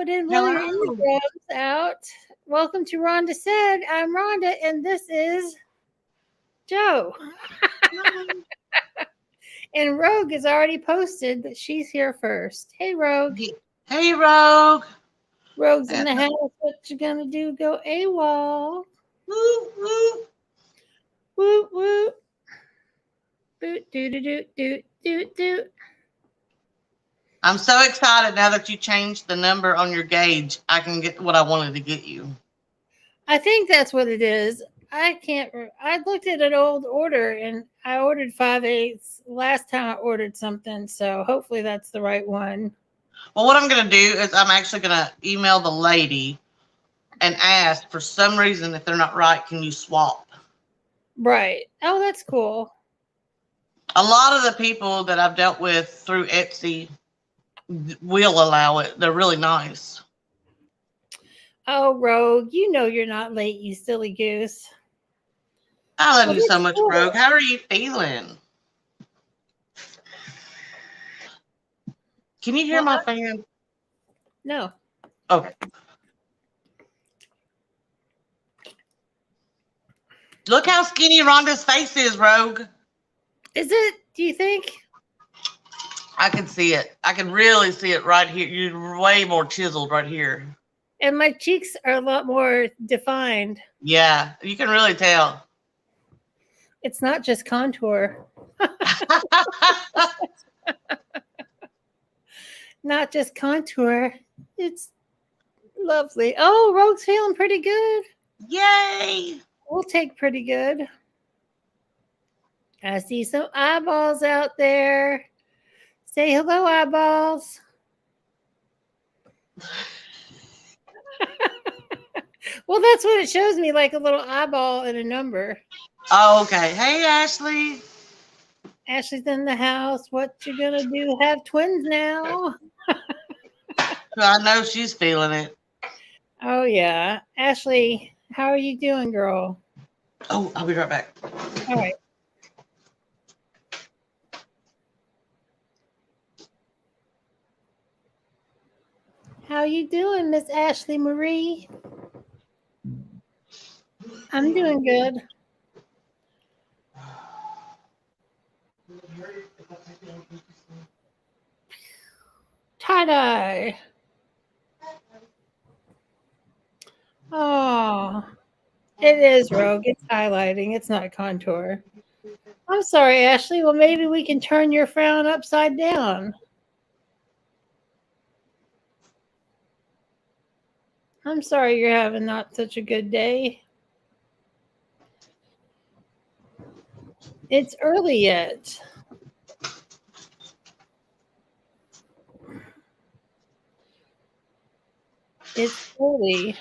popping in, blowing your eardrums out. Welcome to Rhonda Said. I'm Rhonda, and this is Joe. And Rogue has already posted that she's here first. Hey, Rogue. Hey, Rogue. Rogue's in the house. What you gonna do? Go AWOL. Woo, woo. Woo, woo. Boot, doo, doo, doo, doo, doo, doo. I'm so excited now that you changed the number on your gauge. I can get what I wanted to get you. I think that's what it is. I looked at an old order and I ordered 5/8 last time I ordered something. So hopefully that's the right one. Well, what I'm going to do is I'm actually going to email the lady and ask, for some reason, if they're not right, can you swap? Right. Oh, that's cool. A lot of the people that I've dealt with through Etsy will allow it. They're really nice. Oh, Rogue, you know you're not late, you silly goose. I love you so much, Rogue. How are you feeling? Can you hear my fan? No. Okay. Look how skinny Rhonda's face is, Rogue. Is it? Do you think? I can see it. I can really see it right here. You're way more chiseled right here. And my cheeks are a lot more defined. Yeah, you can really tell. It's not just contour. Not just contour. It's lovely. Oh, Rogue's feeling pretty good. Yay! We'll take pretty good. I see some eyeballs out there. Say hello, eyeballs. Well, that's what it shows me, like a little eyeball and a number. Oh, okay. Hey, Ashley. Ashley's in the house. What you gonna do? Have twins now? I know she's feeling it. Oh, yeah. Ashley, how are you doing, girl? Oh, I'll be right back. All right. How you doing, Miss Ashley Marie? I'm doing good. Tie-dye. Oh, it is, Rogue. It's highlighting. It's not contour. I'm sorry, Ashley. Well, maybe we can turn your frown upside down. I'm sorry you're having not such a good day. It's early yet. It's early.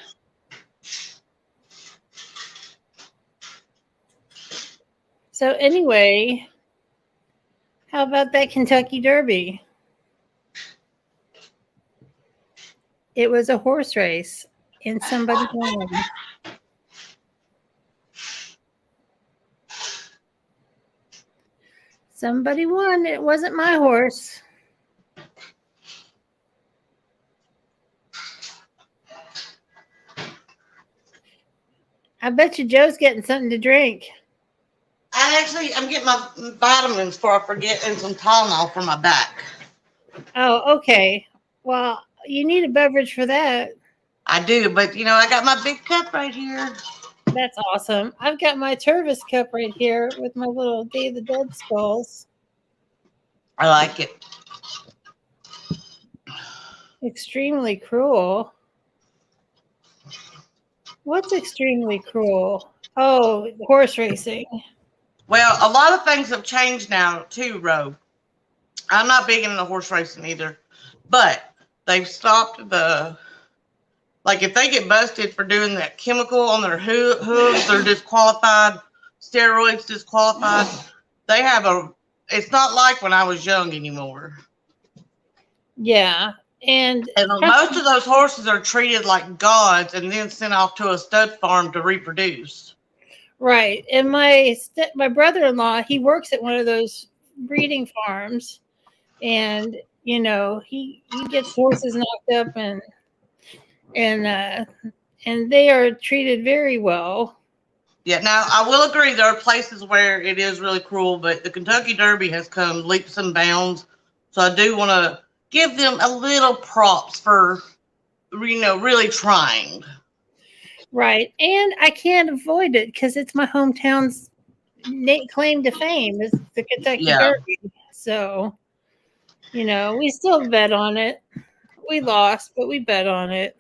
So anyway, how about that Kentucky Derby? It was a horse race and somebody won. Somebody won. It wasn't my horse. I bet you Joe's getting something to drink. I'm getting my vitamins before I forget and some Tylenol for my back. Oh, okay. Well, you need a beverage for that. I do, but I got my big cup right here. That's awesome. I've got my Tervis cup right here with my little Day of the Dead skulls. I like it. Extremely cruel. What's extremely cruel? Oh, horse racing. Well, a lot of things have changed now too, Ro. I'm not big into horse racing either, but they've stopped if they get busted for doing that chemical on their hooves, they're disqualified. Steroids disqualified. It's not like when I was young anymore. Yeah. And most of those horses are treated like gods and then sent off to a stud farm to reproduce. Right. And my brother-in-law, he works at one of those breeding farms, and he gets horses knocked up, and and they are treated very well. Yeah, now I will agree there are places where it is really cruel, but the Kentucky Derby has come leaps and bounds. So I do want to give them a little props for, really trying. Right. And I can't avoid it because it's my hometown's claim to fame is the Kentucky Yeah. Derby. So, we still bet on it. We lost, but we bet on it.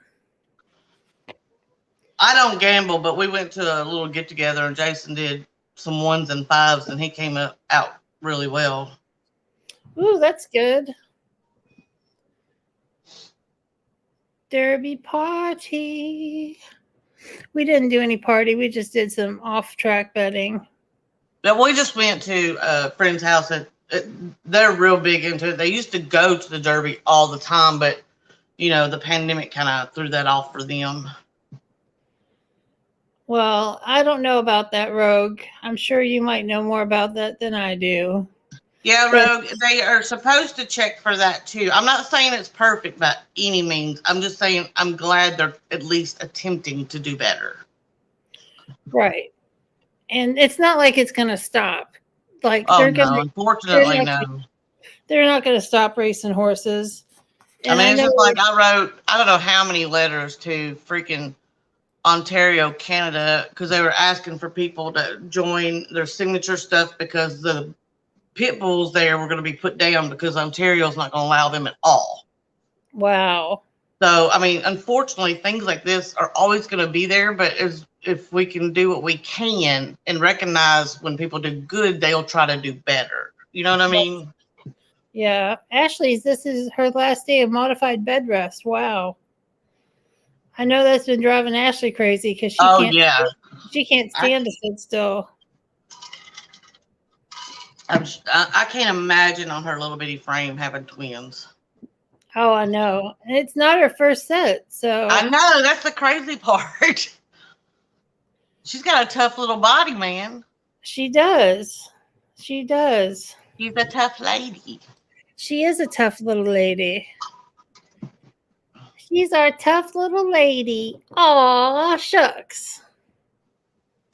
I don't gamble, but we went to a little get together and Jason did some ones and fives and he came out really well. Ooh, that's good. Derby party. We didn't do any party. We just did some off-track betting. But we just went to a friend's house. They're real big into it. They used to go to the Derby all the time, but, the pandemic kind of threw that off for them. Well, I don't know about that, Rogue. I'm sure you might know more about that than I do. Yeah, Rogue, they are supposed to check for that too. I'm not saying it's perfect by any means. I'm just saying I'm glad they're at least attempting to do better. Right. And it's not like it's going to stop. Like unfortunately, no. They're not going to stop racing horses. And it's just like I wrote, I don't know how many letters to freaking Ontario, Canada, because they were asking for people to join their signature stuff because the pit bulls there were going to be put down because Ontario's not going to allow them at all. Wow. So, unfortunately, things like this are always going to be there, but if we can do what we can and recognize when people do good, they'll try to do better. You know what I mean? Yeah. Ashley's, this is her last day of modified bed rest. Wow. I know that's been driving Ashley crazy because she can't stand to sit still. I can't imagine on her little bitty frame having twins. Oh, I know. And it's not her first set, so. I know. That's the crazy part. She's got a tough little body, man. She does. She does. She's a tough lady. She is a tough little lady. She's our tough little lady. Aw, shucks.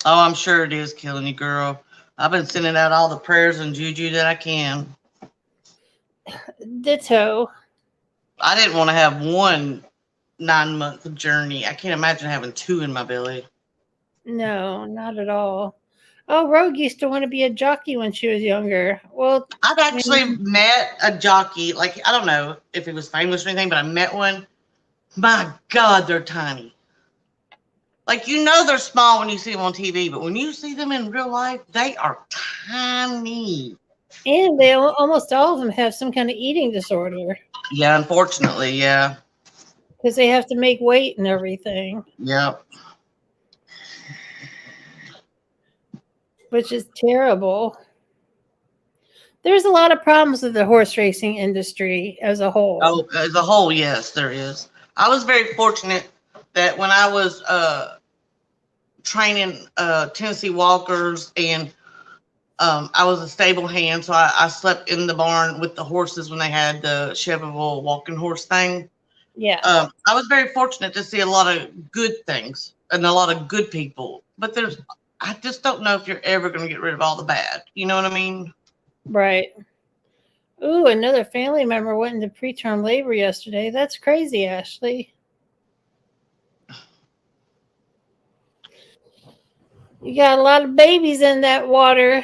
Oh, I'm sure it is killing you, girl. I've been sending out all the prayers and juju that I can. Ditto. I didn't want to have one 9-month journey. I can't imagine having two in my belly. No, not at all. Oh, Rogue used to want to be a jockey when she was younger. Well, I've actually met a jockey. Like, I don't know if he was famous or anything, but I met one. My God, they're tiny. Like, they're small when you see them on TV, but when you see them in real life, they are tiny. And they almost all of them have some kind of eating disorder. Yeah, unfortunately, yeah. Because they have to make weight and everything. Yep. Which is terrible. There's a lot of problems with the horse racing industry as a whole. Oh, as a whole, yes, there is. I was very fortunate that when I was training Tennessee walkers and I was a stable hand, so I slept in the barn with the horses when they had the Chevrolet walking horse thing. Yeah. I was very fortunate to see a lot of good things and a lot of good people, but I just don't know if you're ever going to get rid of all the bad. You know what I mean? Right. Ooh, another family member went into preterm labor yesterday. That's crazy, Ashley. You got a lot of babies in that water.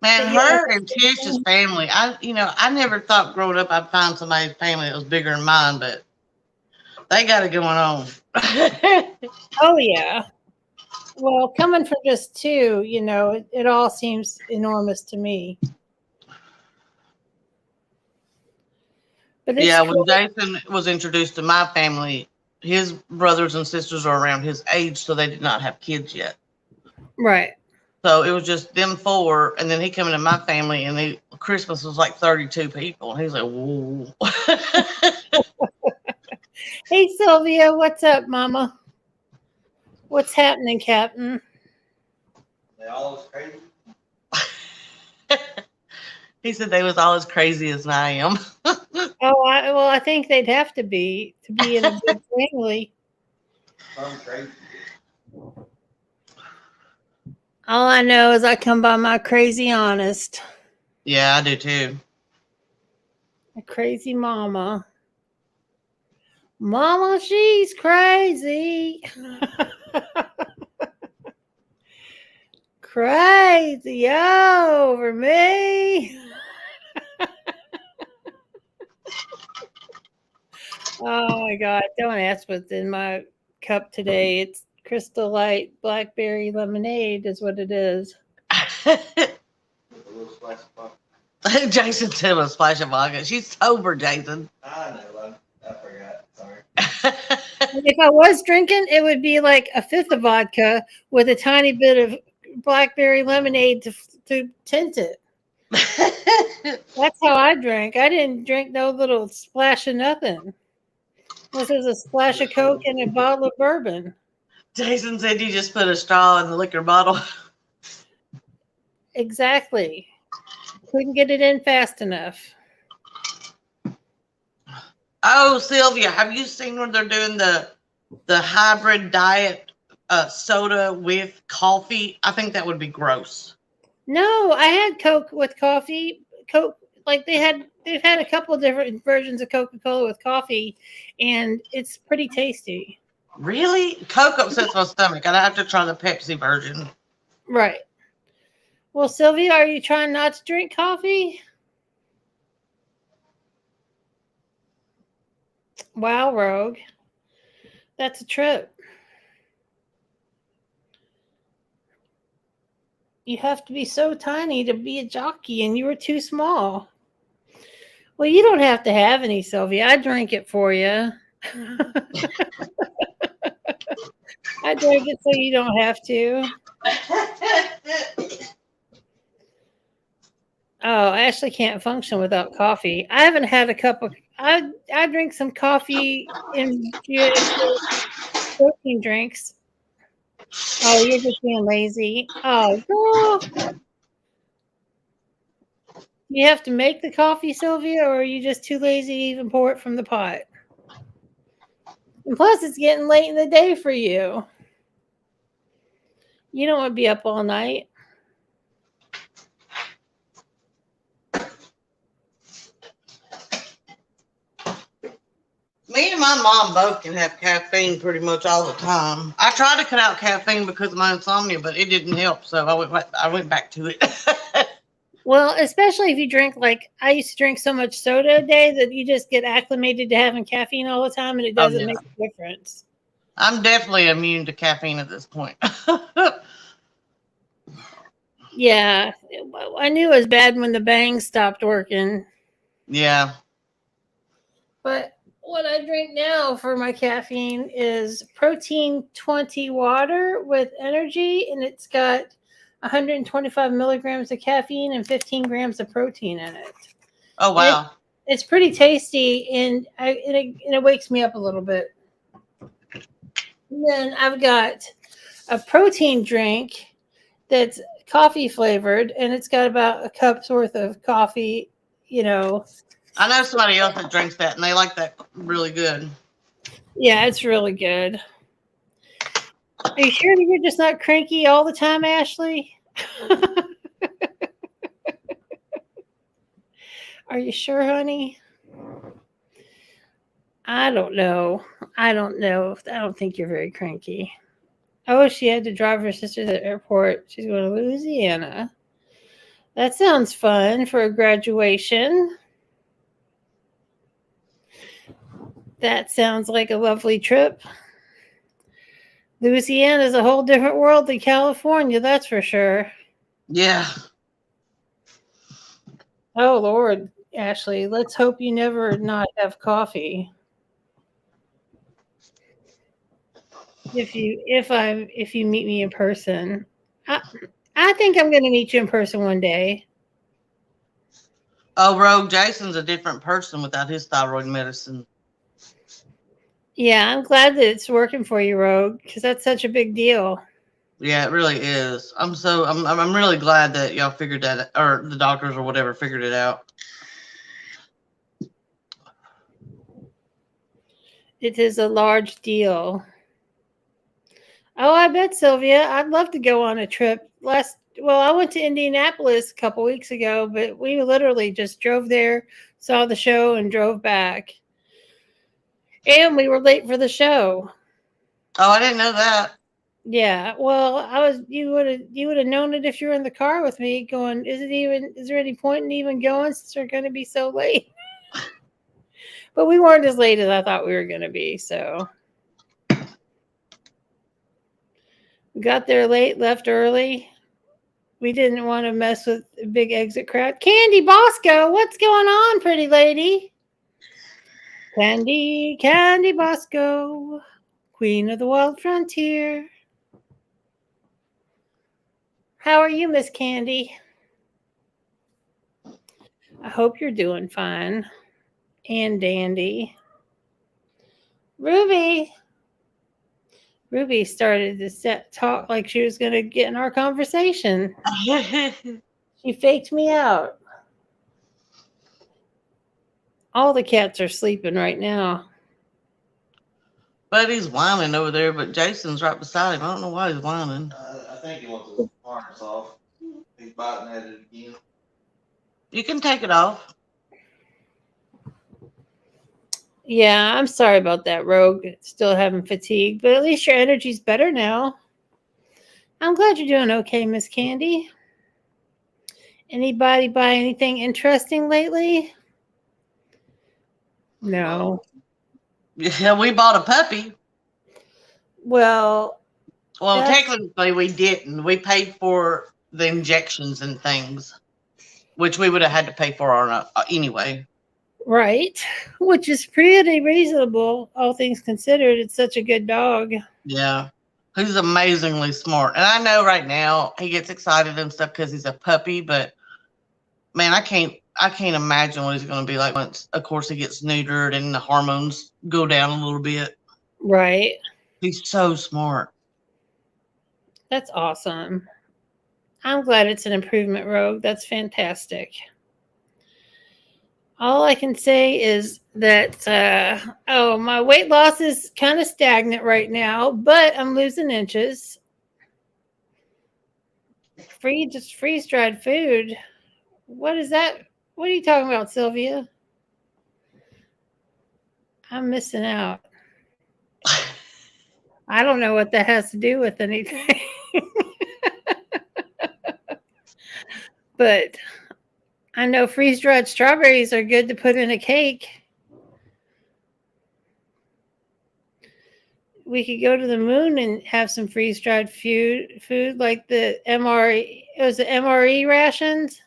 Man, her and Tish's family, I never thought growing up I'd find somebody's family that was bigger than mine, but they got it going on. Oh, yeah. Well, coming from just two, it all seems enormous to me. But yeah, when Jason was introduced to my family, his brothers and sisters are around his age, so they did not have kids yet. Right. So it was just them four, and then he came into my family, and Christmas was like 32 people. And he's like, whoa. Hey, Sylvia, what's up, Mama? What's happening, Captain? They all as crazy. He said they was all as crazy as I am. I think they'd have to be in a big family. Some crazy. All I know is I come by my crazy honest. Yeah, I do too. A crazy mama. Mama, she's crazy. Crazy over me. Oh my God. Don't ask what's in my cup today. It's Crystal Light Blackberry Lemonade, is what it is. With a little splash of vodka. Jason said a splash of vodka. She's sober, Jason. I know. I forgot. Sorry. If I was drinking, it would be like a fifth of vodka with a tiny bit of blackberry lemonade to tint it. That's how I drank. I didn't drink no little splash of nothing. Unless there's a splash of Coke and a bottle of bourbon. Jason said you just put a straw in the liquor bottle. Exactly. Couldn't get it in fast enough. Oh, Sylvia, have you seen where they're doing the hybrid diet soda with coffee? I think that would be gross. No, I had Coke with coffee. Coke, like they've had a couple of different versions of Coca-Cola with coffee, and it's pretty tasty. Really? Coke upsets my stomach. I'd have to try the Pepsi version. Right. Well, Sylvia, are you trying not to drink coffee? Wow, Rogue. That's a trip. You have to be so tiny to be a jockey, and you were too small. Well, you don't have to have any, Sylvia. I drink it for you. I drink it so you don't have to. Oh, Ashley can't function without coffee. I haven't had a cup of. I drink some coffee in protein drinks. Oh, you're just being lazy. Oh, girl. You have to make the coffee, Sylvia, or are you just too lazy to even pour it from the pot? And plus, it's getting late in the day for you. You don't want to be up all night. Me and my mom both can have caffeine pretty much all the time. I tried to cut out caffeine because of my insomnia, but it didn't help, so I went back to it. Well, especially if you drink, like I used to drink so much soda a day that you just get acclimated to having caffeine all the time, and it doesn't make a difference. I'm definitely immune to caffeine at this point. Yeah, I knew it was bad when the bangs stopped working. Yeah. But what I drink now for my caffeine is protein 20 water with energy, and it's got 125 milligrams of caffeine and 15 grams of protein in it. Oh, wow. It's pretty tasty, and it wakes me up a little bit. And then I've got a protein drink that's coffee flavored, and it's got about a cup's worth of coffee, I know somebody else that drinks that, and they like that really good. Yeah, it's really good. Are you sure that you're just not cranky all the time, Ashley? Are you sure, honey? I don't know. I don't think you're very cranky. Oh, she had to drive her sister to the airport. She's going to Louisiana. That sounds fun for a graduation. That sounds like a lovely trip. Louisiana is a whole different world than California, that's for sure. Yeah. Oh, Lord, Ashley, let's hope you never not have coffee. If you meet me in person, I think I'm going to meet you in person one day. Oh, Rogue, Jason's a different person without his thyroid medicine. Yeah, I'm glad that it's working for you, Rogue, because that's such a big deal. Yeah, it really is. I'm really glad that y'all figured that, or the doctors or whatever figured it out. It is a large deal. Oh, I bet, Sylvia. I'd love to go on a trip. I went to Indianapolis a couple weeks ago, but we literally just drove there, saw the show, and drove back. And we were late for the show. Oh, I didn't know that. Yeah, well, you would have known it if you were in the car with me going, is there any point in even going since we're going to be so late? But we weren't as late as I thought we were going to be, so we got there late, left early. We didn't want to mess with the big exit crowd. Candy Bosco, what's going on, pretty lady? Candy Bosco, queen of the wild frontier. How are you, Miss Candy? I hope you're doing fine and dandy. Ruby started to talk like she was going to get in our conversation. She faked me out. All the cats are sleeping right now. Buddy's whining over there, but Jason's right beside him. I don't know why he's whining. I think he wants his harness off. He's biting at it again. You can take it off. Yeah, I'm sorry about that, Rogue. Still having fatigue, but at least your energy's better now. I'm glad you're doing okay, Miss Candy. Anybody buy anything interesting lately? No. Yeah, we bought a puppy. Well, technically we didn't. We paid for the injections and things, which we would have had to pay for anyway. right, which is pretty reasonable, all things considered. It's such a good dog. Yeah, he's amazingly smart. And I know right now he gets excited and stuff because he's a puppy, but man, I can't imagine what he's going to be like once, of course, he gets neutered and the hormones go down a little bit. Right. He's so smart. That's awesome. I'm glad it's an improvement, Rogue. That's fantastic. All I can say is that, my weight loss is kind of stagnant right now, but I'm losing inches. Freeze-dried food. What is that? What are you talking about, Sylvia? I'm missing out. I don't know what that has to do with anything. But I know freeze-dried strawberries are good to put in a cake. We could go to the moon and have some freeze-dried food like the MRE. It was the MRE rations.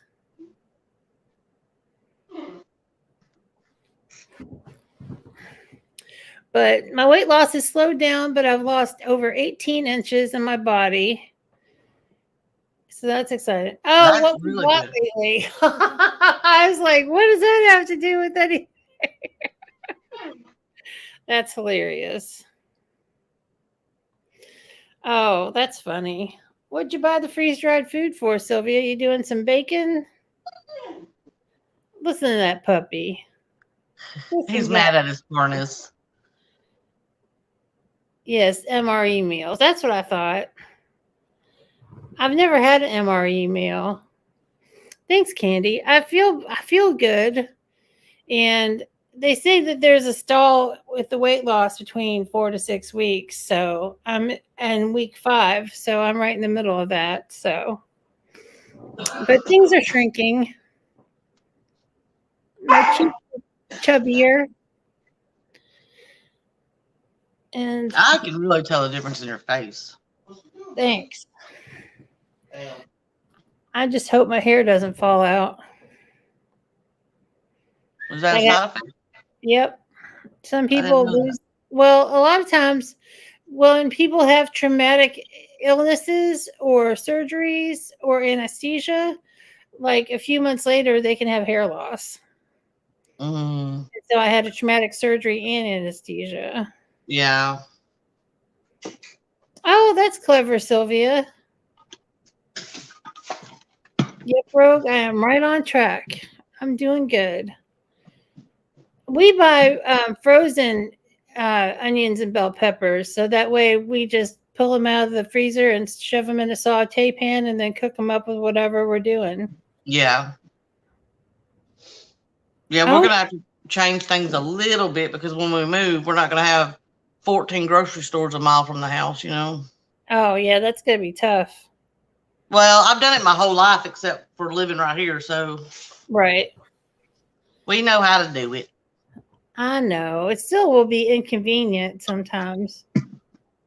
But my weight loss has slowed down, but I've lost over 18 inches in my body. So that's exciting. Oh, That's what really we bought lately. I was like, what does that have to do with anything? That's hilarious. Oh, that's funny. What'd you buy the freeze-dried food for, Sylvia? You doing some bacon? Listen to that puppy. He's mad at his harness. Yes, MRE meals. That's what I thought. I've never had an MRE meal. Thanks, Candy. I feel good. And they say that there's a stall with the weight loss between 4 to 6 weeks. So I'm in week 5. So I'm right in the middle of that. So, but things are shrinking. My cheeks are chubbier. And I can really tell the difference in your face. thanks. I just hope my hair doesn't fall out. Was that a side effect? Yep. Some people lose. Well, a lot of times when people have traumatic illnesses or surgeries or anesthesia, like a few months later, they can have hair loss. Mm, So I had a traumatic surgery and anesthesia. yeah. Oh, that's clever, Sylvia. Yep, Rogue, I am right on track. I'm doing good. We buy frozen onions and bell peppers, so that way we just pull them out of the freezer and shove them in a saute pan and then cook them up with whatever we're doing. Yeah. Yeah, we're going to have to change things a little bit because when we move, we're not going to have 14 grocery stores a mile from the house, you know? Oh, yeah, that's going to be tough. Well, I've done it my whole life except for living right here, so. Right. We know how to do it. I know. It still will be inconvenient sometimes.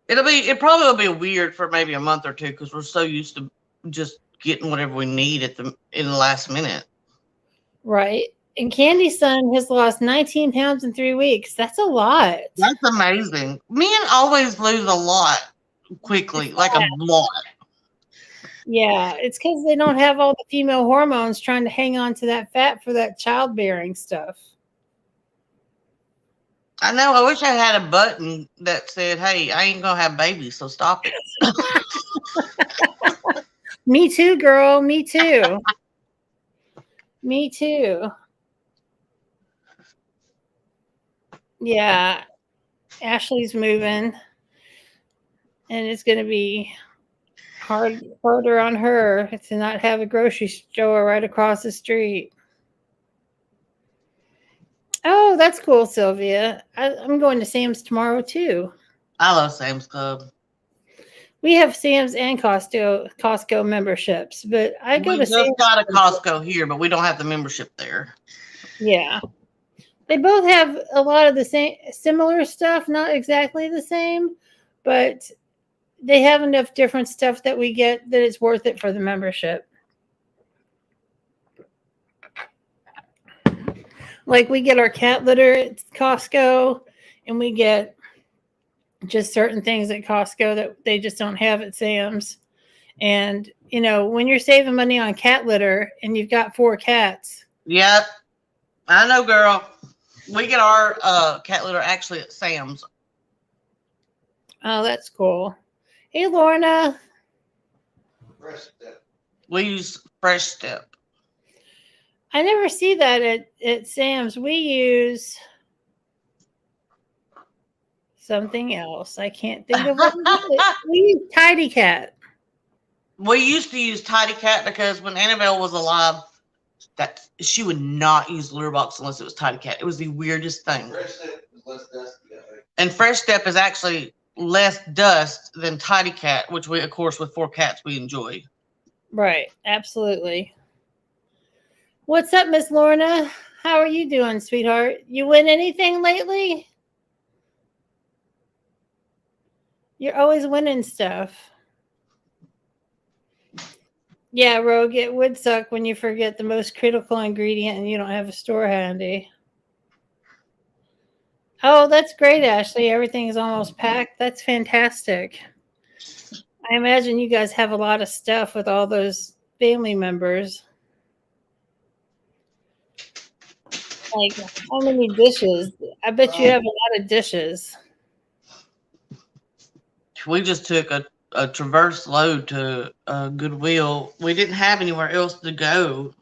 It probably will be weird for maybe a month or two because we're so used to just getting whatever we need in the last minute. Right. And Candy's son has lost 19 pounds in 3 weeks. That's a lot. That's amazing. Men always lose a lot quickly, like a lot. Yeah, it's because they don't have all the female hormones trying to hang on to that fat for that childbearing stuff. I know. I wish I had a button that said, "Hey, I ain't gonna have babies, so stop it." Me too, girl. Me too. Me too. Yeah, Ashley's moving, and it's going to be harder on her to not have a grocery store right across the street. Oh, that's cool, Sylvia. I'm going to Sam's tomorrow too. I love Sam's Club. We have Sam's and Costco memberships, but I go We to just Sam's. got a Costco here, but we don't have the membership there. Yeah. They both have a lot of the same similar stuff, not exactly the same, but they have enough different stuff that we get that it's worth it for the membership. Like we get our cat litter at Costco, and we get just certain things at Costco that they just don't have at Sam's. And, you know, when you're saving money on cat litter and you've got 4 cats. Yep. I know, girl. We get our cat litter actually at Sam's. Oh, that's cool. Hey, Lorna. Fresh Step. We use Fresh Step. I never see that at Sam's. We use something else. I can't think of what we use Tidy Cat. We used to use Tidy Cat because when Annabelle was alive, that she would not use the litter box unless it was Tidy Cat. It was the weirdest thing. Fresh Step is less dusty, I think. And Fresh Step is actually less dust than Tidy Cat, which we, of course, with 4 cats, we enjoy. Right. Absolutely. What's up, Miss Lorna? How are you doing, sweetheart? You win anything lately? You're always winning stuff. Yeah, Rogue, it would suck when you forget the most critical ingredient and you don't have a store handy. Oh, that's great, Ashley. Everything is almost packed. That's fantastic. I imagine you guys have a lot of stuff with all those family members. Like, how many dishes? I bet you have a lot of dishes. We just took a Traverse load to Goodwill. We didn't have anywhere else to go.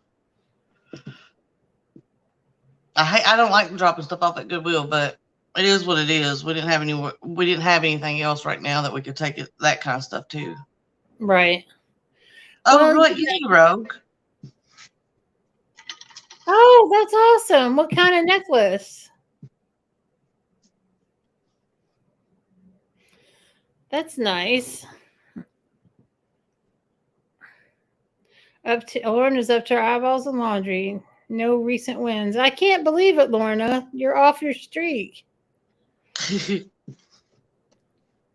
I don't like dropping stuff off at Goodwill, but it is what it is. We didn't have anything else right now that we could take that kind of stuff to. Right. Oh, Well, what you Rogue? Oh, that's awesome. What kind of necklace? That's nice. Lorna's up to her eyeballs in laundry. No recent wins. I can't believe it, Lorna. You're off your streak.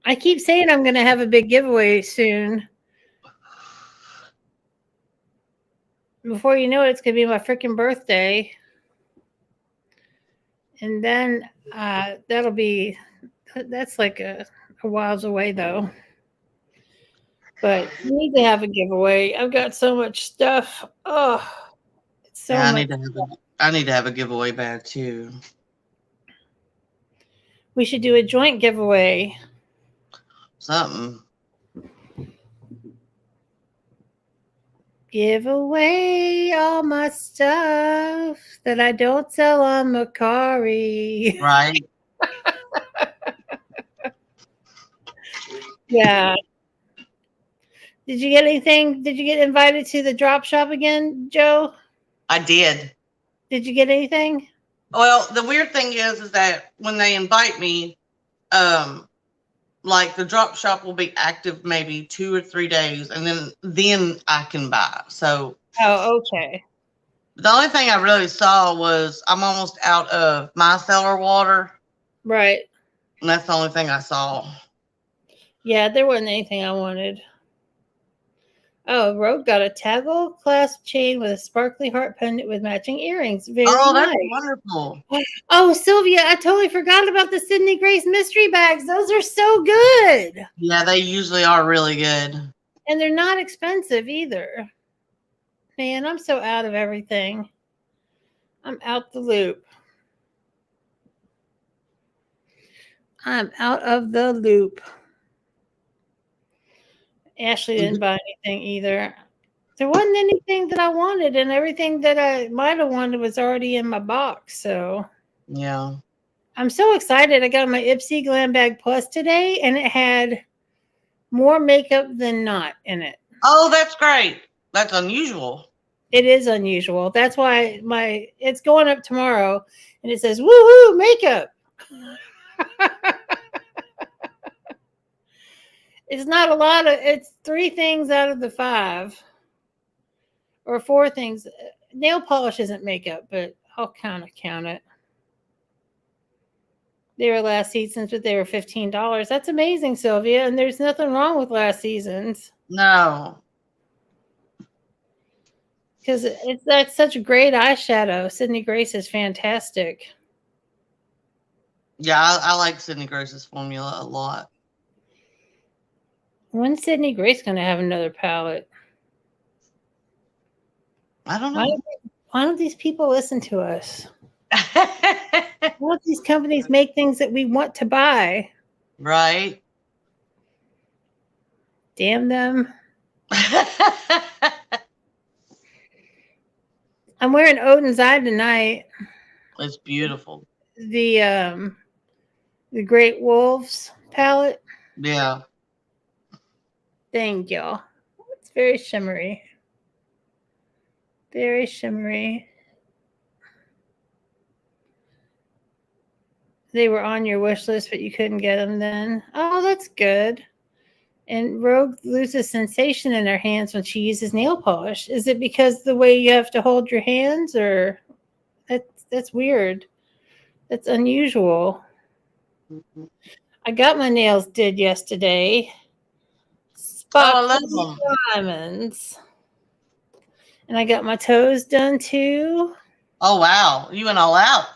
I keep saying I'm going to have a big giveaway soon. Before you know it, it's going to be my freaking birthday. And then that's like a whiles away, though. But we need to have a giveaway. I've got so much stuff. Oh, it's so much. I need to have a giveaway bag too. We should do a joint giveaway. Something. Give away all my stuff that I don't sell on Mercari. Right. Yeah. Did you get anything? Did you get invited to the drop shop again, Joe? I did. Did you get anything? Well, the weird thing is that when they invite me, like the drop shop will be active maybe 2 or 3 days, and then I can buy. So Oh, okay. the only thing I really saw was I'm almost out of micellar water, Right. and that's the only thing I saw. Yeah, there wasn't anything I wanted. Oh, Rogue got a taggle clasp chain with a sparkly heart pendant with matching earrings. Very Oh, that's nice. wonderful. Oh, Sylvia, I totally forgot about the Sydney Grace mystery bags. Those are so good. Yeah, they usually are really good. And they're not expensive either. Man, I'm so out of everything. I'm out the loop. I'm out of the loop. Ashley didn't buy anything either. There wasn't anything that I wanted, and everything that I might have wanted was already in my box. So Yeah. I'm so excited. I got my Ipsy Glam Bag Plus today, and it had more makeup than not in it. Oh, that's great. That's unusual. It is unusual. That's why it's going up tomorrow, and it says "Woohoo makeup." It's not a lot of. It's 3 things out of the 5, or 4 things. Nail polish isn't makeup, but I'll kind of count it. They were last seasons, but they were $15. That's amazing, Sylvia. And there's nothing wrong with last seasons No. because that's such a great eyeshadow. Sydney Grace is fantastic. Yeah, I like Sydney Grace's formula a lot. When's Sydney Grace going to have another palette? I don't know. Why don't these people listen to us? Why don't these companies make things that we want to buy? Right. Damn them. I'm wearing Odin's Eye tonight. It's beautiful. The Great Wolves palette. Yeah. Thank y'all. It's very shimmery. Very shimmery. They were on your wish list, but you couldn't get them then. Oh, that's good. And Rogue loses sensation in her hands when she uses nail polish. Is it because the way you have to hold your hands, or that's weird? That's unusual. I got my nails did yesterday. Spot I love them. diamonds. And I got my toes done too. Oh wow, you went all out.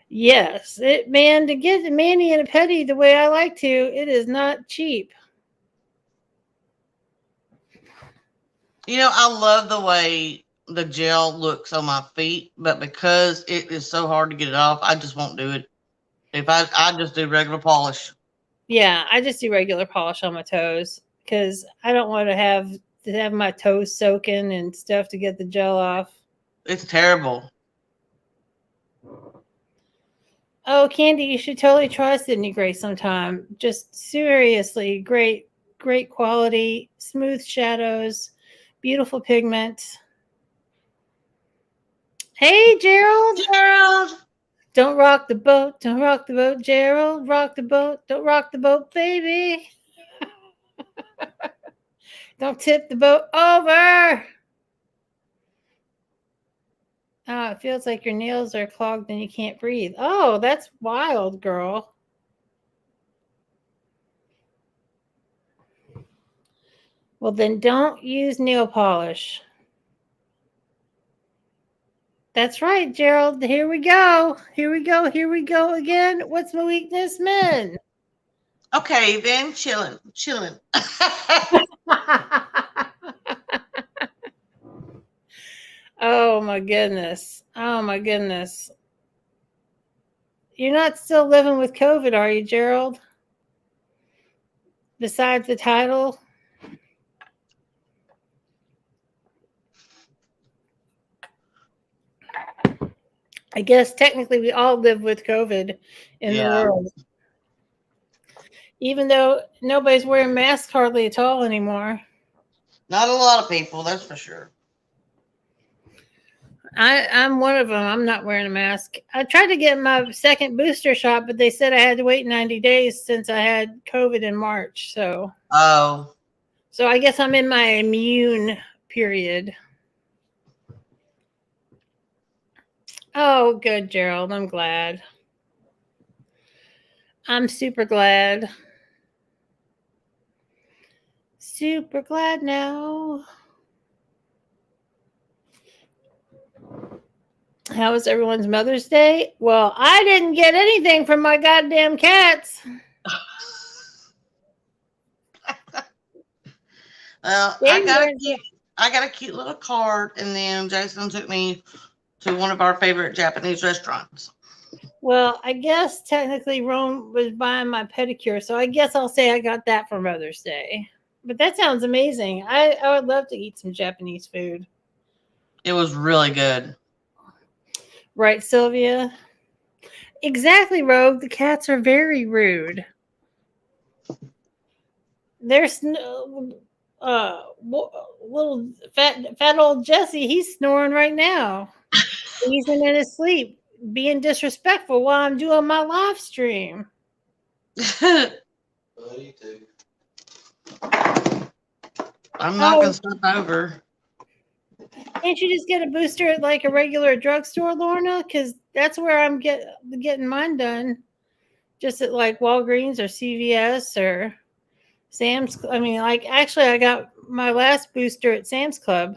Yes, man, to get a mani and a pedi the way I like to, it is not cheap. You know, I love the way the gel looks on my feet, but because it is so hard to get it off, I just won't do it. If I just do regular polish. Yeah, I just do regular polish on my toes because I don't want to have my toes soaking and stuff to get the gel off. It's terrible. Oh, Candy, you should totally try Sydney Grace sometime. Just seriously, great quality, smooth shadows, beautiful pigment. Hey, Gerald. Gerald. Don't rock the boat. Don't rock the boat, Gerald. Rock the boat. Don't rock the boat, baby. Don't tip the boat over. Oh, it feels like your nails are clogged and you can't breathe. Oh, that's wild, girl. Well, then don't use nail polish. That's right, Gerald. Here we go. Here we go. Here we go again. What's my weakness, men? Okay, then chilling. Oh my goodness. Oh my goodness. You're not still living with COVID, are you, Gerald? Besides the title? I guess technically we all live with COVID in the world. even though nobody's wearing masks hardly at all anymore. Not a lot of people, that's for sure. I'm one of them. I'm not wearing a mask. I tried to get my second booster shot, but they said I had to wait 90 days since I had COVID in March. So I guess I'm in my immune period. Oh, good, Gerald. I'm glad. I'm super glad. Super glad now. How was everyone's Mother's Day? Well, I didn't get anything from my goddamn cats. I got a cute little card, and then Jason took me to one of our favorite Japanese restaurants. Well, I guess technically Rome was buying my pedicure, so I guess I'll say I got that for Mother's Day. But that sounds amazing. I would love to eat some Japanese food. It was really good. Right, Sylvia? Exactly, Rogue. The cats are very rude. There's no little fat old Jesse. He's snoring right now. He's in his sleep, being disrespectful while I'm doing my live stream. Well, you too. I'm not gonna stop over. Can't you just get a booster at like a regular drugstore, Lorna? Because that's where I'm getting mine done. Just at like Walgreens or CVS or Sam's. I mean, like actually, I got my last booster at Sam's Club.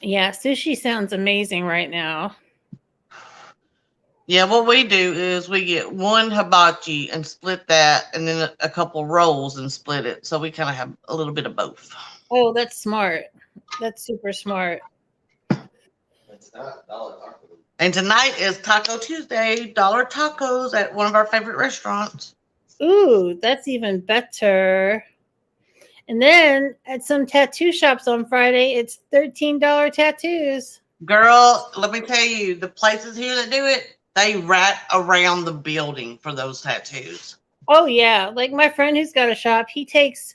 Yeah, sushi sounds amazing right now. Yeah, what we do is we get one hibachi and split that, and then a couple rolls and split it. So we kind of have a little bit of both. Oh, that's smart. That's super smart. It's not dollar taco. And tonight is Taco Tuesday, dollar tacos at one of our favorite restaurants. Ooh, that's even better. And then at some tattoo shops on Friday, it's $13 tattoos. Girl, let me tell you, the places here that do it, they wrap around the building for those tattoos. Oh yeah, like my friend who's got a shop, he takes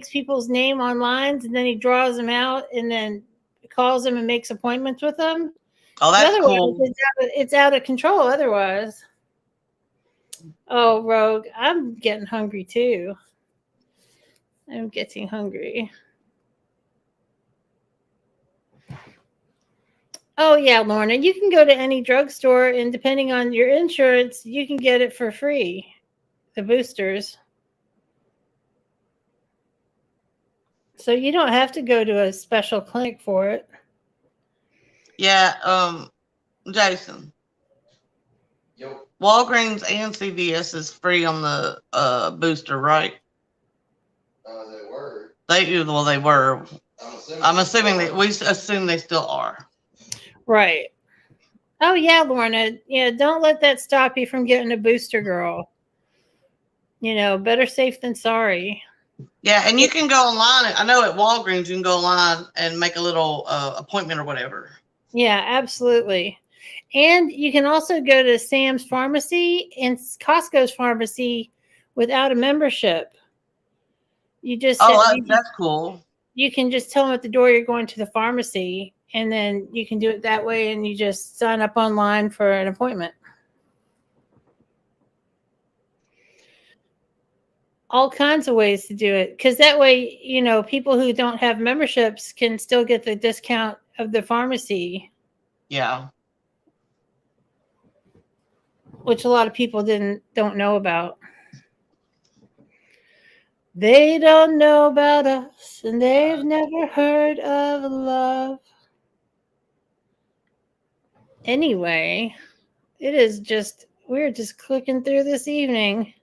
people's name on lines and then he draws them out and then calls them and makes appointments with them. Oh, that's cool. It's out of control otherwise. Oh, Rogue, I'm getting hungry too. I'm getting hungry. Oh, yeah, Lorna, you can go to any drugstore, and depending on your insurance, you can get it for free, the boosters. So you don't have to go to a special clinic for it. Yeah, Jason. Yep. Walgreens and CVS is free on the booster, right? They were. They were. I'm assuming we assume they still are. Right. Oh, yeah, Lorna. Yeah, don't let that stop you from getting a booster, girl. You know, better safe than sorry. Yeah, and you can go online. I know at Walgreens you can go online and make a little appointment or whatever. Yeah, absolutely. And you can also go to Sam's Pharmacy and Costco's Pharmacy without a membership. You just that's cool. You can just tell them at the door you're going to the pharmacy, and then you can do it that way, and you just sign up online for an appointment. All kinds of ways to do it, because that way, you know, people who don't have memberships can still get the discount of the pharmacy. Yeah. Which a lot of people don't know about. They don't know about us, and they've never heard of love. Anyway, we're just clicking through this evening.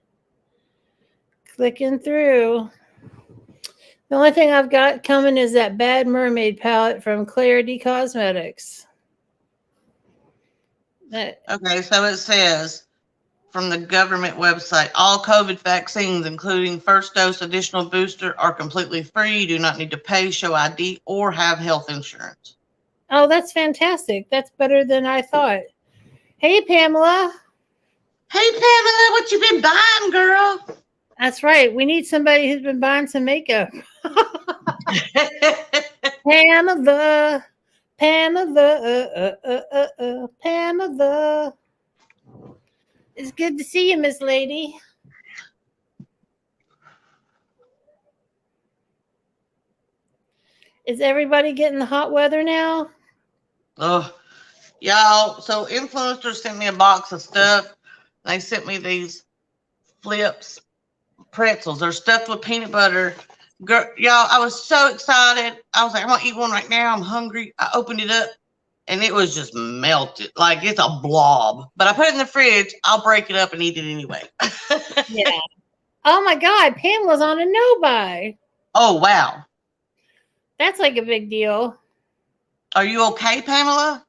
Clicking through. The only thing I've got coming is that Bad Mermaid palette from Clarity Cosmetics. Okay, so it says from the government website, all COVID vaccines, including first dose additional booster, are completely free. You do not need to pay, show ID, or have health insurance. Oh, that's fantastic. That's better than I thought. Hey, Pamela. Hey, Pamela, what you been buying, girl? That's right. We need somebody who's been buying some makeup. Pamela. Pamela. Pamela. It's good to see you, Miss Lady. Is everybody getting the hot weather now? Oh, y'all. So influencers sent me a box of stuff. They sent me these Flips pretzels. They're stuffed with peanut butter. Girl, y'all, I was so excited. I was like, I'm gonna eat one right now. I'm hungry. I opened it up and it was just melted. Like it's a blob. But I put it in the fridge. I'll break it up and eat it anyway. Yeah. Oh my God, Pamela's on a no buy. Oh, wow. That's like a big deal. Are you okay, Pamela?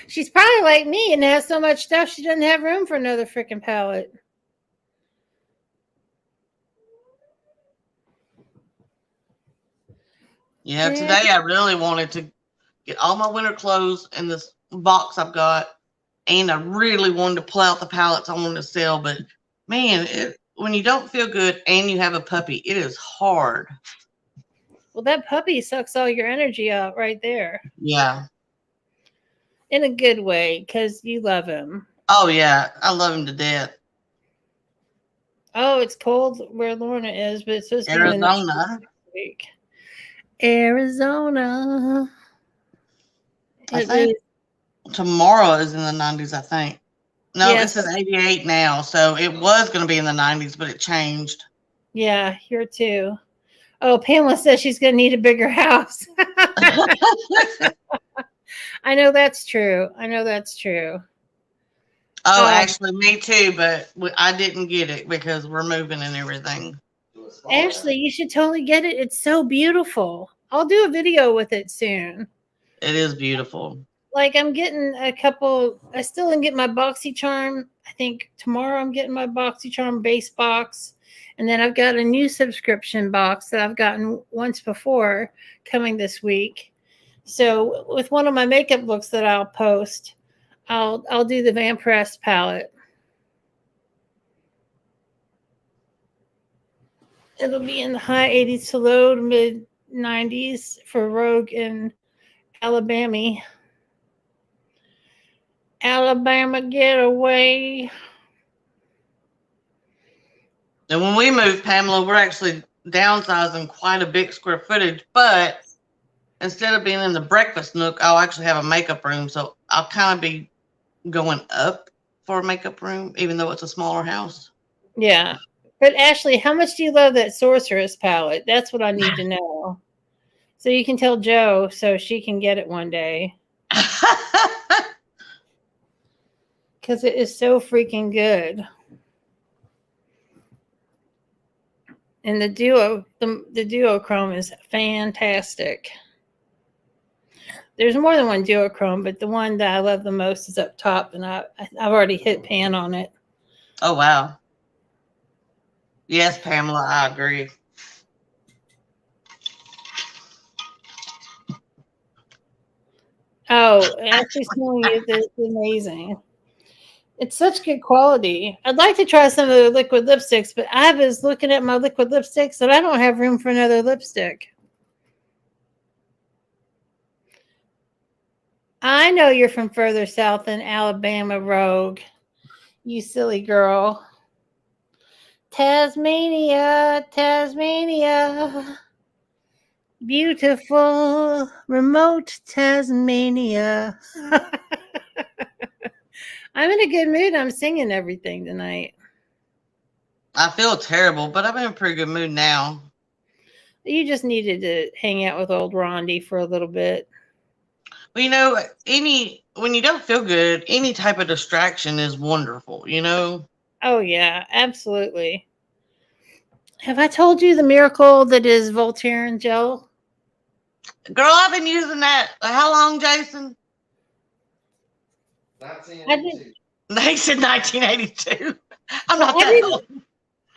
She's probably like me and has so much stuff she doesn't have room for another freaking pallet. Yeah, today I really wanted to get all my winter clothes in this box I've got. And I really wanted to pull out the pallets I wanted to sell. But man, when you don't feel good and you have a puppy, it is hard. Well, that puppy sucks all your energy out right there. Yeah. In a good way, because you love him. Oh, yeah. I love him to death. Oh, it's cold where Lorna is, but it's supposed to be in the Arizona. next week. Arizona. I think tomorrow is in the 90s, I think. No, yes. It says 88 now, so it was going to be in the 90s, but it changed. Yeah, here too. Oh, Pamela says she's going to need a bigger house. I know that's true. Oh, actually, me too, but I didn't get it because we're moving and everything. Ashley, you should totally get it. It's so beautiful. I'll do a video with it soon. It is beautiful. Like I'm getting a couple. I still didn't get my BoxyCharm. I think tomorrow I'm getting my BoxyCharm base box. And then I've got a new subscription box that I've gotten once before coming this week. So with one of my makeup looks that I'll post, I'll do the Van Press palette. It'll be in the high 80s to low to mid 90s for Rogue and Alabama. Alabama getaway. And when we moved, Pamela, we're actually downsizing quite a big square footage, but instead of being in the breakfast nook, I'll actually have a makeup room. So I'll kind of be going up for a makeup room, even though it's a smaller house. Yeah. But Ashley, how much do you love that Sorceress palette? That's what I need to know. So you can tell Joe so she can get it one day. Because it is so freaking good. And the duochrome is fantastic. There's more than one duochrome, but the one that I love the most is up top, and I've already hit pan on it. Oh, wow. Yes, Pamela, I agree. Oh, actually smelling it is amazing. It's such good quality. I'd like to try some of the liquid lipsticks, but I was looking at my liquid lipsticks and I don't have room for another lipstick. I know you're from further south than Alabama, Rogue. You silly girl. Tasmania, Tasmania. Beautiful, remote Tasmania. I'm in a good mood. I'm singing everything tonight. I feel terrible, but I'm in a pretty good mood now. You just needed to hang out with old Rondi for a little bit. Well, you know, when you don't feel good, any type of distraction is wonderful, you know? Oh, yeah, absolutely. Have I told you the miracle that is Voltaire Gel? Girl, I've been using that. How long, Jason? 1982. They said 1982. I'm not that old.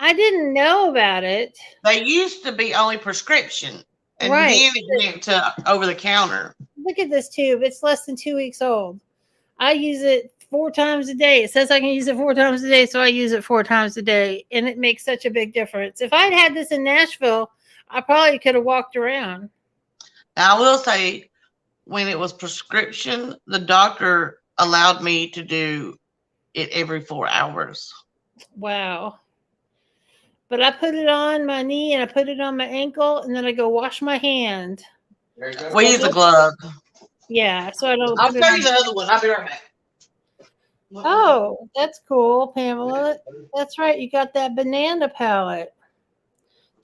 I didn't know about it. They used to be only prescription. And Right. then it went to over the counter. Look at this tube. It's less than 2 weeks old. I use it 4 times a day. It says I can use it 4 times a day, so I use it 4 times a day, and it makes such a big difference. If I'd had this in Nashville, I probably could have walked around. Now, I will say, when it was prescription, the doctor allowed me to do it every 4 hours. Wow. But I put it on my knee and I put it on my ankle, and then I go wash my hand. We use a glove. Yeah, so I don't. I'll put it show on. you the other one. I'll be right back. Oh, that's cool, Pamela. That's right. You got that banana palette.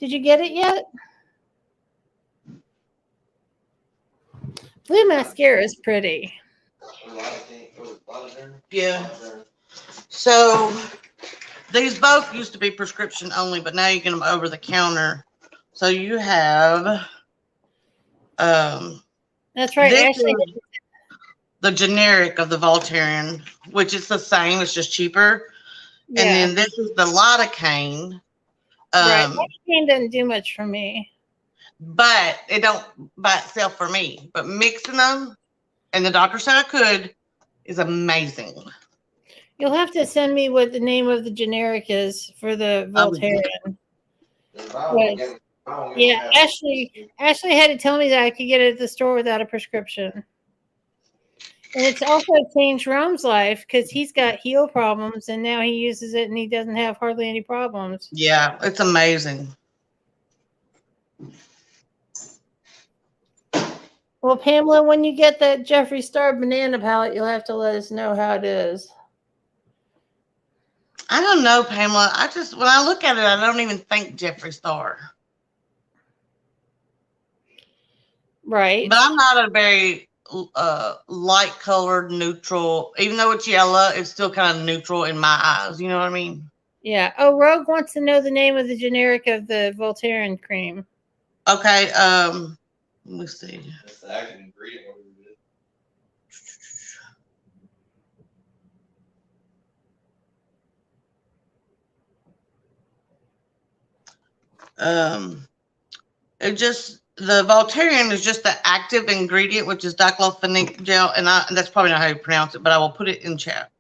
Did you get it yet? Blue mascara is pretty. Yeah. So these both used to be prescription only, but now you get them over the counter. So you have That's right. this Ashley, is the generic of the Voltaren, which is the same, it's just cheaper. yeah. And then this is the lidocaine. Right. Lidocaine doesn't do much for me. But it don't by itself for me. But mixing them, and the doctor said I could, is amazing. You'll have to send me what the name of the generic is for the Voltaren. Yeah, Ashley had to tell me that I could get it at the store without a prescription. And it's also changed Rome's life because he's got heel problems, and now he uses it and he doesn't have hardly any problems. Yeah, it's amazing. Well, Pamela, when you get that Jeffree Star banana palette, you'll have to let us know how it is. I don't know, Pamela. When I look at it, I don't even think Jeffree Star. Right. But I'm not a very light colored neutral. Even though it's yellow, it's still kind of neutral in my eyes. You know what I mean? Yeah. Oh, Rogue wants to know the name of the generic of the Voltaren cream. Okay. Let me see. That's the active ingredient. What is it? The Voltaren is just the active ingredient, which is diclofenac gel, and that's probably not how you pronounce it, but I will put it in chat.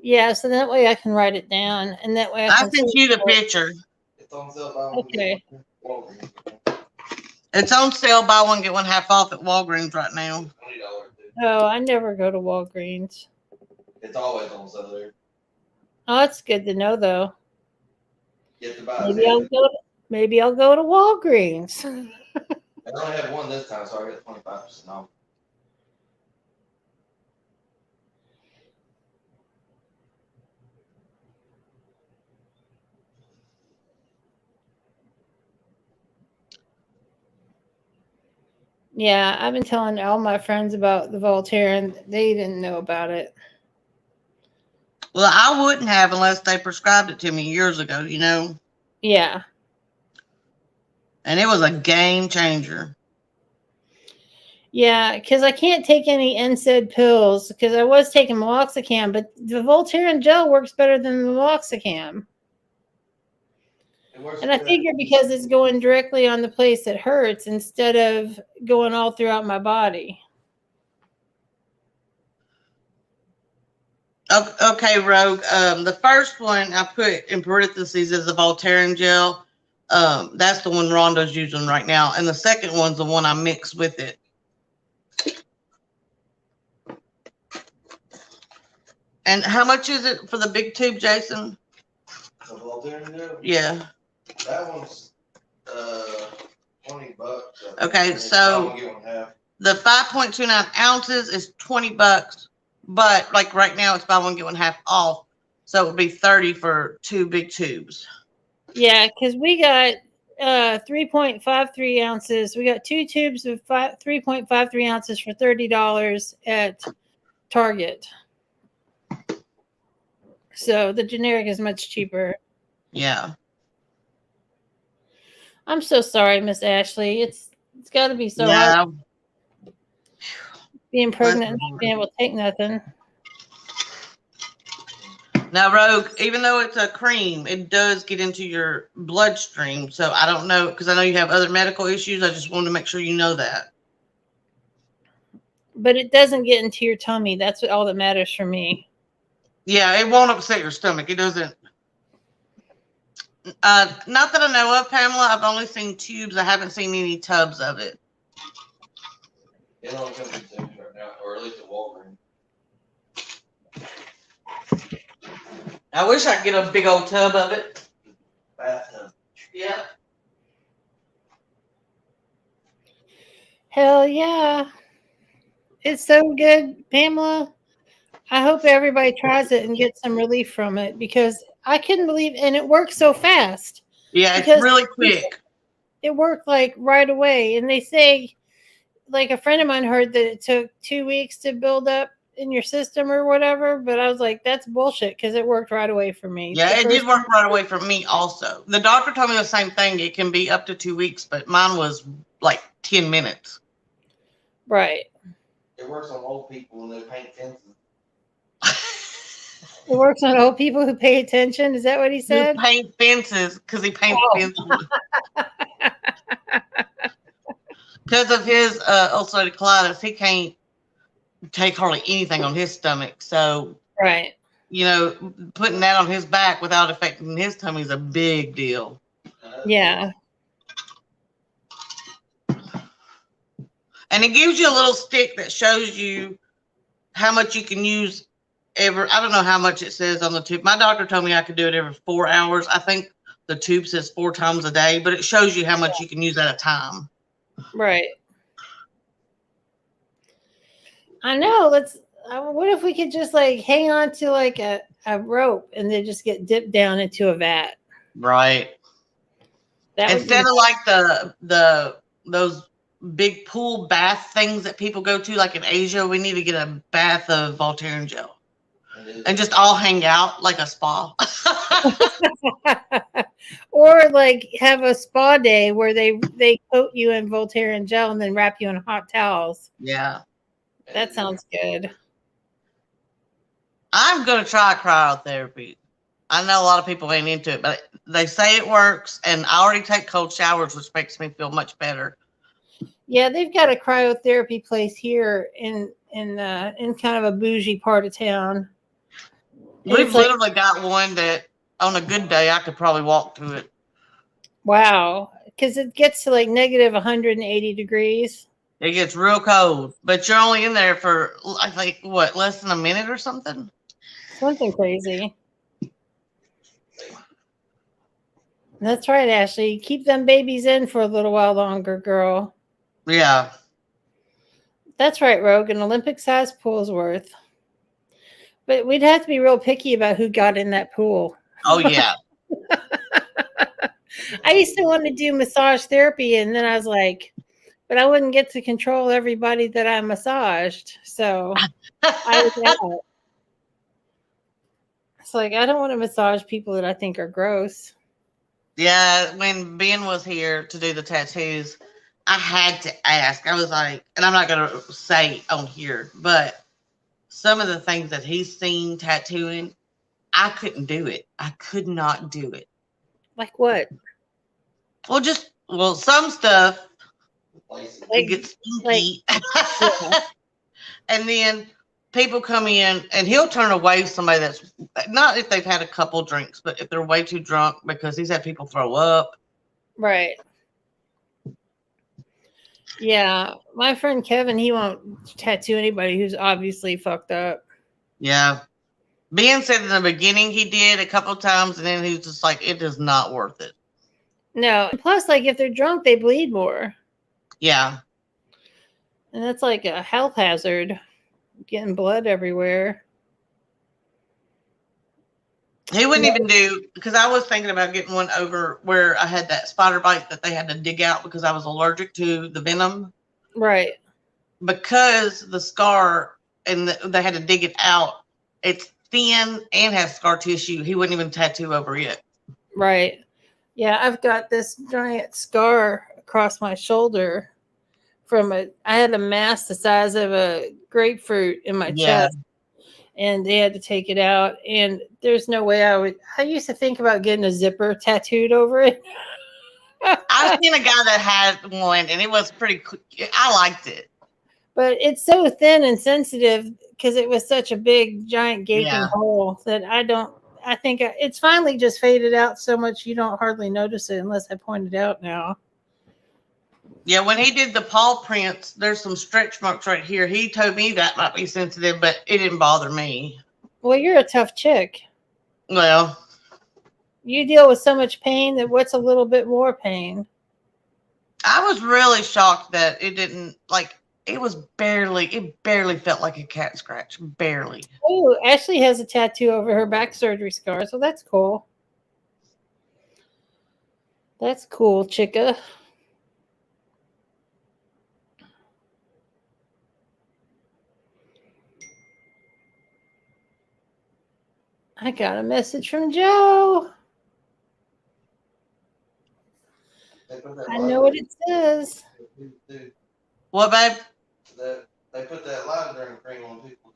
Yeah, so that way I can write it down, and that way I sent you the picture. It's on sale by Okay. Walgreens. It's on sale, buy one get one half off at Walgreens right now. $20. Oh, I never go to Walgreens. It's always on sale there. Oh, that's good to know, though. You have to buy Maybe I'll go to Walgreens. I only have one this time, so I get 25% off. Yeah, I've been telling all my friends about the Voltaire, and they didn't know about it. Well, I wouldn't have unless they prescribed it to me years ago, you know? Yeah. And it was a game changer. Yeah, because I can't take any NSAID pills because I was taking meloxicam, but the Voltaren gel works better than the meloxicam. And I figure because it's going directly on the place that hurts instead of going all throughout my body. Okay, Rogue. The first one I put in parentheses is the Voltaren gel. That's the one Rhonda's using right now. And the second one's the one I mix with it. And how much is it for the big tube, Jason? The Voltaren gel? Yeah. That one's $20. Okay, so the 5.29 ounces is $20, but like right now it's buy one get one half off, so it would be $30 for 2 big tubes. Yeah, because we got 3.53 ounces. We got 2 tubes of 3.53 ounces for $30 at Target. So the generic is much cheaper. Yeah. I'm so sorry, Miss Ashley. It's got to be so hard being pregnant and not being able to take nothing. Now, Rogue, even though it's a cream, it does get into your bloodstream. So I don't know, because I know you have other medical issues. I just wanted to make sure you know that. But it doesn't get into your tummy. That's all that matters for me. Yeah, it won't upset your stomach. It doesn't. Not that I know of, Pamela. I've only seen tubes. I haven't seen any tubs of it. It only comes in tubes right now, or at least at Walgreens. I wish I could get a big old tub of it. Bathtub. Yeah. Hell yeah. It's so good, Pamela. I hope everybody tries it and gets some relief from it because I couldn't believe, and it works so fast. Yeah, it's Because really quick. it worked like right away. And they say, like a friend of mine heard that it took 2 weeks to build up in your system or whatever. But I was like, that's bullshit because it worked right away for me. Yeah, it did work right away for me also. The doctor told me the same thing. It can be up to 2 weeks, but mine was like 10 minutes. Right. It works on old people when they paint fences. It works on old people who pay attention. Is that what he said? Who paint fences because he paints fences. Because of his ulcerative colitis, he can't take hardly anything on his stomach. So, Right. you know, putting that on his back without affecting his tummy is a big deal. Yeah. And it gives you a little stick that shows you how much you can use I don't know how much it says on the tube. My doctor told me I could do it every 4 hours. I think the tube says 4 times a day, but it shows you how much you can use at a time. Right. I know. What if we could just like hang on to like a rope and then just get dipped down into a vat? Right. Instead of like those big pool bath things that people go to, like in Asia, we need to get a bath of Voltaire Gel and just all hang out like a spa. Or like have a spa day where they coat you in Voltaire and Gel and then wrap you in hot towels. Yeah. That sounds good. I'm going to try cryotherapy. I know a lot of people ain't into it, but they say it works, and I already take cold showers, which makes me feel much better. Yeah, they've got a cryotherapy place here in kind of a bougie part of town. We've literally got one that on a good day I could probably walk to it. Wow, because it gets to like negative 180 degrees. It gets real cold, but you're only in there for I think what, less than a minute or something. Something crazy. That's right, Ashley. Keep them babies in for a little while longer, girl. Yeah. That's right, Rogue. An Olympic-sized pool's worth. But we'd have to be real picky about who got in that pool. Oh, yeah. I used to want to do massage therapy, and then I was like, but I wouldn't get to control everybody that I massaged. So I was out. It's like, I don't want to massage people that I think are gross. Yeah, when Ben was here to do the tattoos, I had to ask. I was like, and I'm not going to say on here, but some of the things that he's seen tattooing, I couldn't do it. I could not do it. Like what? Well, some stuff, Like, it gets stinky. Yeah. And then people come in and he'll turn away somebody that's not if they've had a couple drinks, but if they're way too drunk, because he's had people throw up. Right. Yeah. My friend Kevin, he won't tattoo anybody who's obviously fucked up. Yeah. Ben said in the beginning he did a couple of times, and then he was just like, it is not worth it. No. Plus, like, if they're drunk, they bleed more. Yeah. And that's like a health hazard. Getting blood everywhere. He wouldn't even do, because I was thinking about getting one over where I had that spider bite that they had to dig out because I was allergic to the venom. Right. Because the scar, and they had to dig it out, it's thin and has scar tissue. He wouldn't even tattoo over it. Right. Yeah, I've got this giant scar across my shoulder I had a mass the size of a grapefruit in my chest. and they had to take it out. And there's no way I used to think about getting a zipper tattooed over it. I've seen a guy that had one, and it was pretty cool. I liked it. But it's so thin and sensitive because it was such a big, giant, gaping hole that I think it's finally just faded out so much you don't hardly notice it unless I point it out now. Yeah, when he did the paw prints, there's some stretch marks right here. He told me that might be sensitive, but it didn't bother me. Well, you're a tough chick. Well, You deal with so much pain that what's a little bit more pain? I was really shocked that it didn't, like, it barely felt like a cat scratch. Barely. Oh, Ashley has a tattoo over her back surgery scar, so that's cool. That's cool, chicka. I got a message from Joe. I know what it says. What, babe? They put that lavender cream on people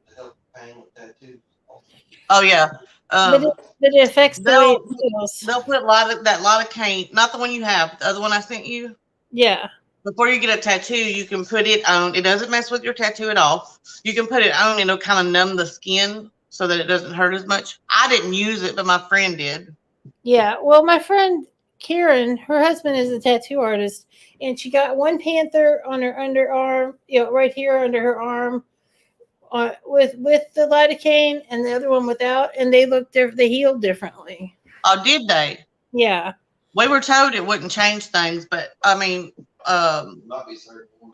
to help pain with tattoos. Oh yeah. But it affects the way it feels. They'll put that lidocaine, not the one you have, the other one I sent you. Yeah. Before you get a tattoo, you can put it on. It doesn't mess with your tattoo at all. You can put it on, and it'll kind of numb the skin so that it doesn't hurt as much. I didn't use it, but my friend did. Yeah. Well, my friend Karen, her husband is a tattoo artist, and she got one panther on her underarm, right here under her arm, with the lidocaine, and the other one without, and they looked different. They healed differently. Oh, did they? Yeah. We were told it wouldn't change things, but I mean,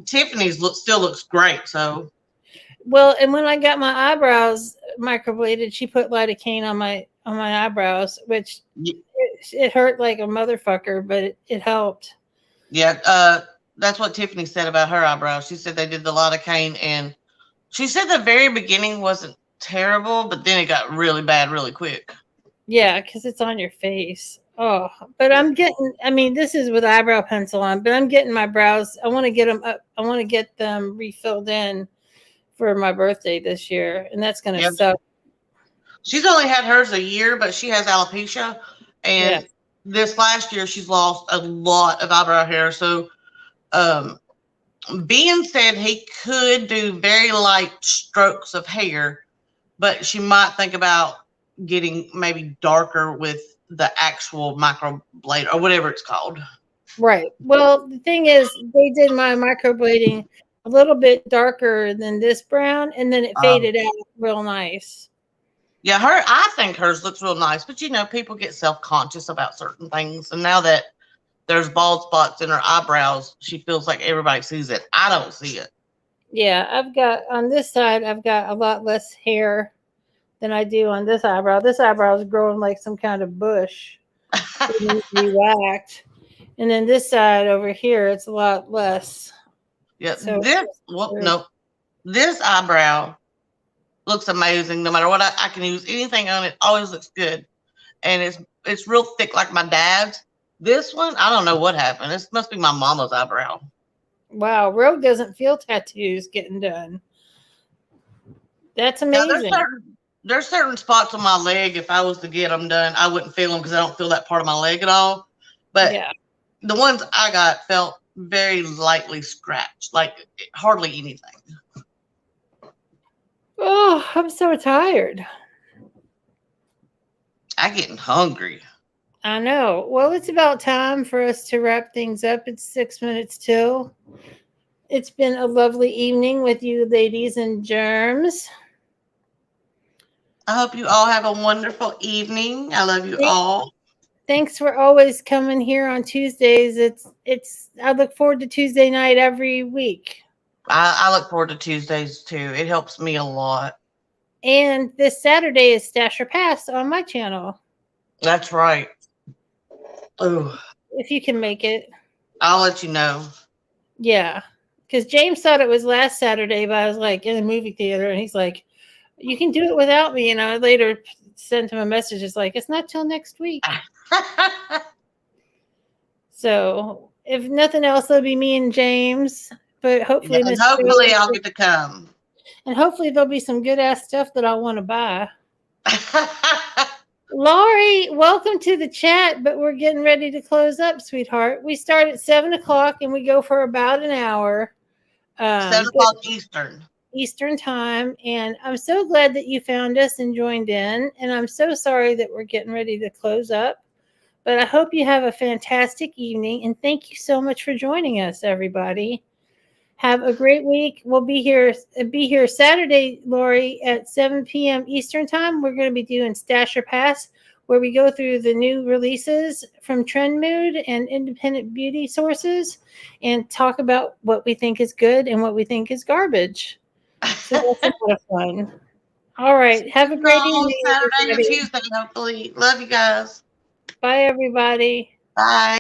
Tiffany's still looks great. So. Well, and when I got my eyebrows microbladed, she put lidocaine on my eyebrows, which it hurt like a motherfucker, but it helped. Yeah, that's what Tiffany said about her eyebrows. She said they did the lidocaine, and she said the very beginning wasn't terrible, but then it got really bad really quick. Yeah, because it's on your face. Oh, but this is with eyebrow pencil on, but I'm getting my brows. I want to get them up. I want to get them refilled in for my birthday this year, and that's going to suck. She's only had hers a year, but she has alopecia, and this last year she's lost a lot of eyebrow hair. So, Ben said he could do very light strokes of hair, but she might think about getting maybe darker with the actual microblade or whatever it's called. Right. Well, the thing is, they did my microblading a little bit darker than this brown, and then it faded out real nice. Yeah, I think hers looks real nice, but people get self-conscious about certain things, and now that there's bald spots in her eyebrows, she feels like everybody sees it. I don't see it. Yeah, on this side, I've got a lot less hair than I do on this eyebrow. This eyebrow is growing like some kind of bush. It needs to be whacked. And then this side over here, it's a lot less. Yeah, so this eyebrow looks amazing. No matter what I can use anything on it, always looks good, and it's real thick like my dad's. This one, I don't know what happened. This must be my mama's eyebrow. Wow, Rogue doesn't feel tattoos getting done. That's amazing. Now, there's certain spots on my leg. If I was to get them done, I wouldn't feel them because I don't feel that part of my leg at all. But the ones I got felt very lightly scratched, like hardly anything. Oh, I'm so tired. I'm getting hungry. I know. Well, it's about time for us to wrap things up. It's 6 minutes till. It's been a lovely evening with you ladies and germs. I hope you all have a wonderful evening. I love you all. Thanks for always coming here on Tuesdays. I look forward to Tuesday night every week. I look forward to Tuesdays too. It helps me a lot. And this Saturday is Stash or Pass on my channel. That's right. Ooh. If you can make it. I'll let you know. Yeah. Because James thought it was last Saturday, but I was like in the movie theater, and he's like, you can do it without me. And I later sent him a message. It's like, it's not till next week. So if nothing else, it'll be me and James. But hopefully, hopefully I'll get to come. And hopefully there'll be some good ass stuff that I'll want to buy. Laurie, welcome to the chat, but we're getting ready to close up, sweetheart. We start at 7 o'clock and we go for about an hour. 7 o'clock Eastern time. And I'm so glad that you found us and joined in. And I'm so sorry that we're getting ready to close up. But I hope you have a fantastic evening. And thank you so much for joining us, everybody. Have a great week. We'll be here Saturday, Lori, at 7 p.m. Eastern time. We're going to be doing Stash or Pass, where we go through the new releases from Trend Mood and independent beauty sources and talk about what we think is good and what we think is garbage. So that's a lot of fun. All right. Have a great evening. Saturday or Everybody. Tuesday, hopefully. Love you guys. Bye, everybody. Bye.